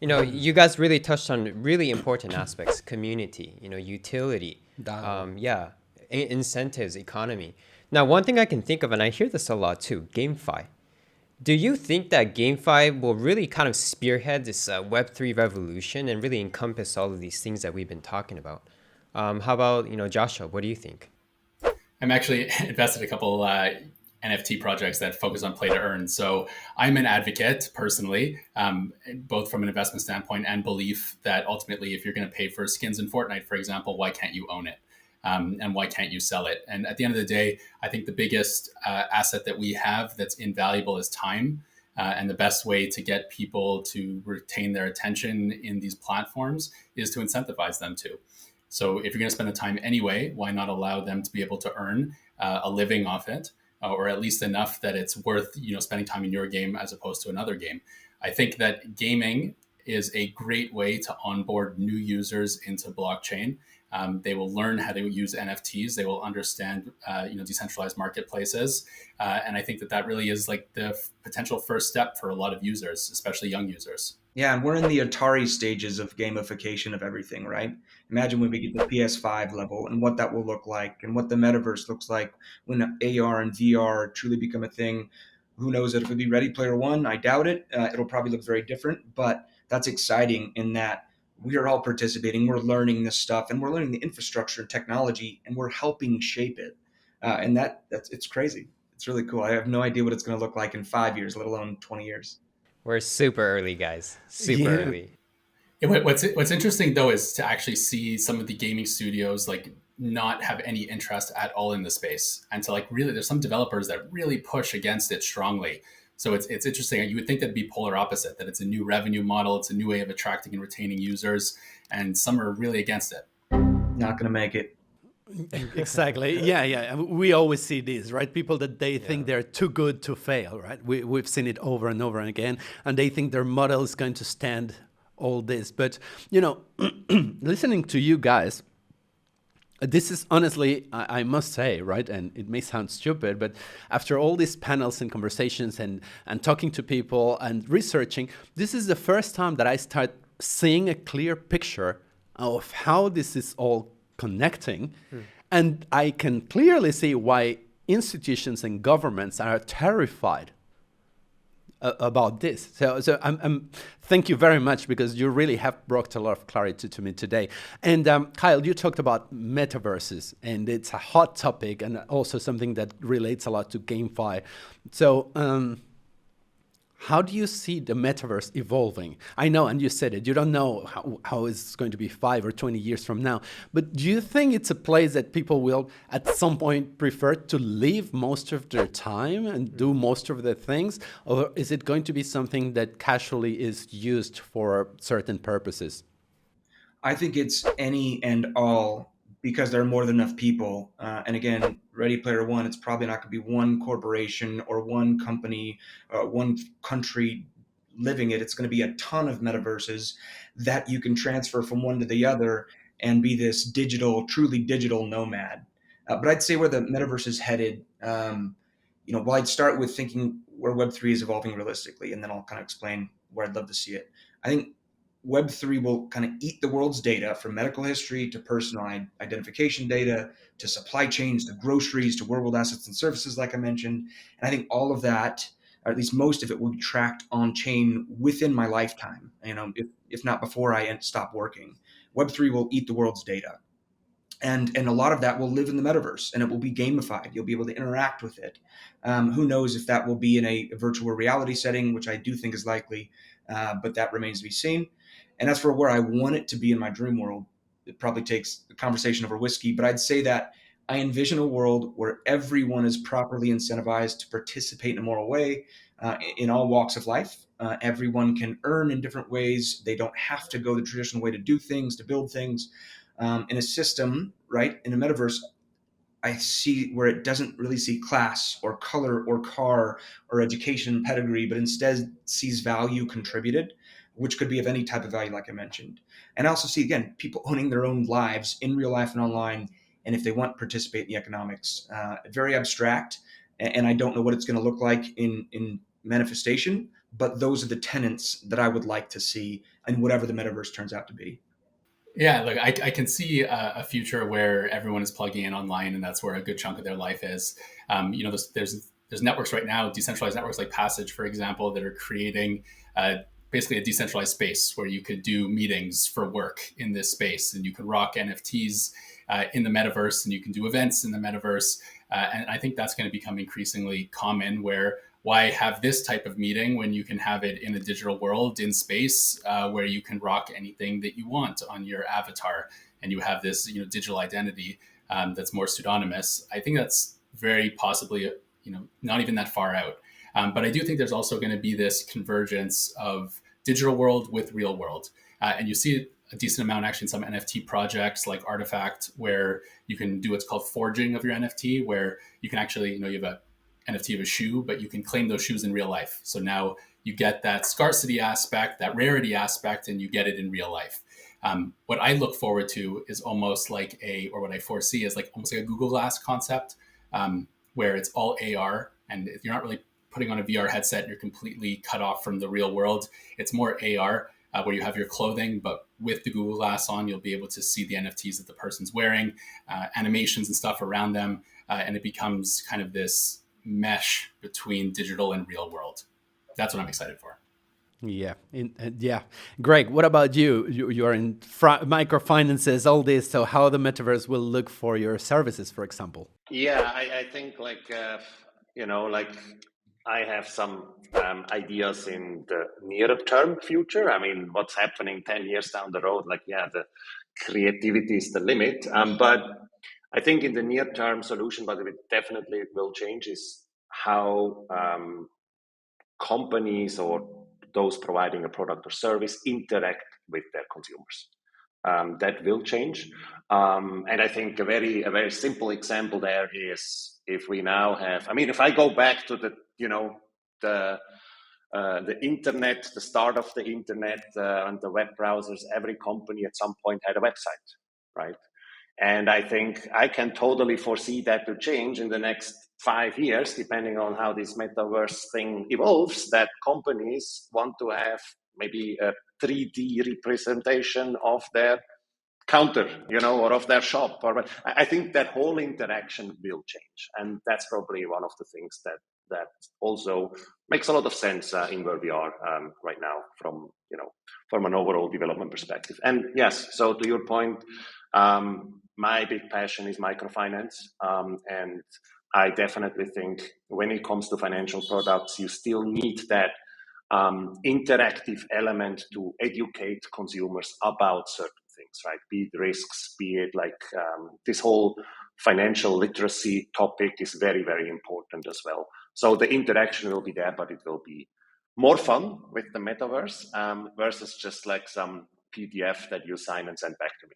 You guys really touched on really important aspects: community, utility, Dialogue. yeah, incentives, economy. Now, one thing I can think of, and I hear this a lot too, GameFi. Do you think that GameFi will really kind of spearhead this Web3 revolution and really encompass all of these things that we've been talking about? How about, Joshua, what do you think? I'm actually invested in a couple NFT projects that focus on play to earn. So I'm an advocate personally, both from an investment standpoint and belief that ultimately, if you're going to pay for skins in Fortnite, for example, why can't you own it? And why can't you sell it? And at the end of the day, I think the biggest asset that we have that's invaluable is time. And the best way to get people to retain their attention in these platforms is to incentivize them to. So if you're going to spend the time anyway, why not allow them to be able to earn a living off it, or at least enough that it's worth spending time in your game as opposed to another game. I think that gaming is a great way to onboard new users into blockchain. They will learn how to use NFTs. They will understand, decentralized marketplaces, and I think that really is like the potential first step for a lot of users, especially young users. Yeah, and we're in the Atari stages of gamification of everything, right? Imagine when we get to PS5 level and what that will look like and what the metaverse looks like when AR and VR truly become a thing. Who knows if it'll be Ready Player One? I doubt it. It'll probably look very different, but that's exciting in that we are all participating. We're learning this stuff and we're learning the infrastructure and technology and we're helping shape it. And that's it's crazy. It's really cool. I have no idea what it's going to look like in 5 years, let alone 20 years. We're super early, guys. Super Yeah. early. What's interesting though is to actually see some of the gaming studios like not have any interest at all in the space, and to like really, there's some developers that really push against it strongly. So it's interesting. You would think that'd be polar opposite, that it's a new revenue model, it's a new way of attracting and retaining users, and some are really against it. Not going to make it. Exactly. Yeah, yeah. And we always see this, right? People that they think Yeah. they're too good to fail, right? We've seen it over and over again, and they think their model is going to stand all this. But, listening to you guys, this is honestly, I must say, right? And it may sound stupid, but after all these panels and conversations and talking to people and researching, this is the first time that I start seeing a clear picture of how this is all connecting. And I can clearly see why institutions and governments are terrified about this. So I'm thank you very much, because you really have brought a lot of clarity to me today. And Kyle, you talked about metaverses, and it's a hot topic and also something that relates a lot to GameFi. So how do you see the metaverse evolving? I know, and you said it, you don't know how it's going to be 5 or 20 years from now, but do you think it's a place that people will at some point prefer to live most of their time and do most of the things? Or is it going to be something that casually is used for certain purposes? I think it's any and all because there are more than enough people. And again, Ready Player One, it's probably not going to be one corporation or one company, one country living it. It's going to be a ton of metaverses that you can transfer from one to the other and be this digital, truly digital nomad. But I'd say where the metaverse is headed, well, I'd start with thinking where Web3 is evolving realistically, and then I'll kind of explain where I'd love to see it. I think Web3 will kind of eat the world's data, from medical history to personal identification data to supply chains to groceries to real world assets and services, like I mentioned. And I think all of that, or at least most of it, will be tracked on chain within my lifetime, if not before I stop working. Web3 will eat the world's data. And a lot of that will live in the metaverse, and it will be gamified. You'll be able to interact with it. Who knows if that will be in a virtual reality setting, which I do think is likely, but that remains to be seen. And as for where I want it to be in my dream world, it probably takes a conversation over whiskey, but I'd say that I envision a world where everyone is properly incentivized to participate in a moral way, in all walks of life. Everyone can earn in different ways. They don't have to go the traditional way to do things, to build things. In a system, right, in a metaverse, I see where it doesn't really see class or color or car or education pedigree, but instead sees value contributed, which could be of any type of value, like I mentioned. And I also see, again, people owning their own lives in real life and online, and if they want, participate in the economics. Very abstract, and I don't know what it's going to look like in manifestation, but those are the tenets that I would like to see in whatever the metaverse turns out to be. Yeah, look, I can see a future where everyone is plugging in online, and that's where a good chunk of their life is. There's networks right now, decentralized networks like Passage, for example, that are creating basically a decentralized space where you could do meetings for work in this space, and you can rock NFTs in the metaverse, and you can do events in the metaverse. And I think that's going to become increasingly common, where why have this type of meeting when you can have it in a digital world in space where you can rock anything that you want on your avatar, and you have this digital identity that's more pseudonymous. I think that's very possibly not even that far out. But I do think there's also going to be this convergence of digital world with real world, and you see a decent amount actually in some NFT projects like Artifact, where you can do what's called forging of your NFT, where you can actually you have a NFT of a shoe, but you can claim those shoes in real life. So now you get that scarcity aspect, that rarity aspect, and you get it in real life. What I look forward to is almost like what I foresee is like almost like a Google Glass concept, where it's all AR, and you're not really putting on a VR headset. You're completely cut off from the real world. It's more AR, where you have your clothing, but with the Google Glass on, you'll be able to see the NFTs that the person's wearing, animations and stuff around them, and it becomes kind of this mesh between digital and real world. That's what I'm excited for. Yeah, yeah. Greg, what about you? You're in microfinances, all this. So how the metaverse will look for your services, for example? Yeah, I think like I have some ideas in the nearer term future. I mean, what's happening 10 years down the road? Like, yeah, the creativity is the limit. But I think in the near term solution, but it definitely will change, is how companies or those providing a product or service interact with their consumers. That will change, and I think a very simple example there is if we now have. I mean, if I go back to the internet, the start of the internet and the web browsers, every company at some point had a website, right? And I think I can totally foresee that to change in the next 5 years, depending on how this metaverse thing evolves, that companies want to have maybe a 3D representation of their counter, or of their shop. Or I think that whole interaction will change. And that's probably one of the things that also makes a lot of sense in where we are right now from an overall development perspective. And yes, so to your point, my big passion is microfinance. And I definitely think when it comes to financial products, you still need that interactive element to educate consumers about certain things, right? Be it risks, be it like this whole financial literacy topic is very, very important as well. So the interaction will be there, but it will be more fun with the metaverse versus just like some PDF that you sign and send back to me.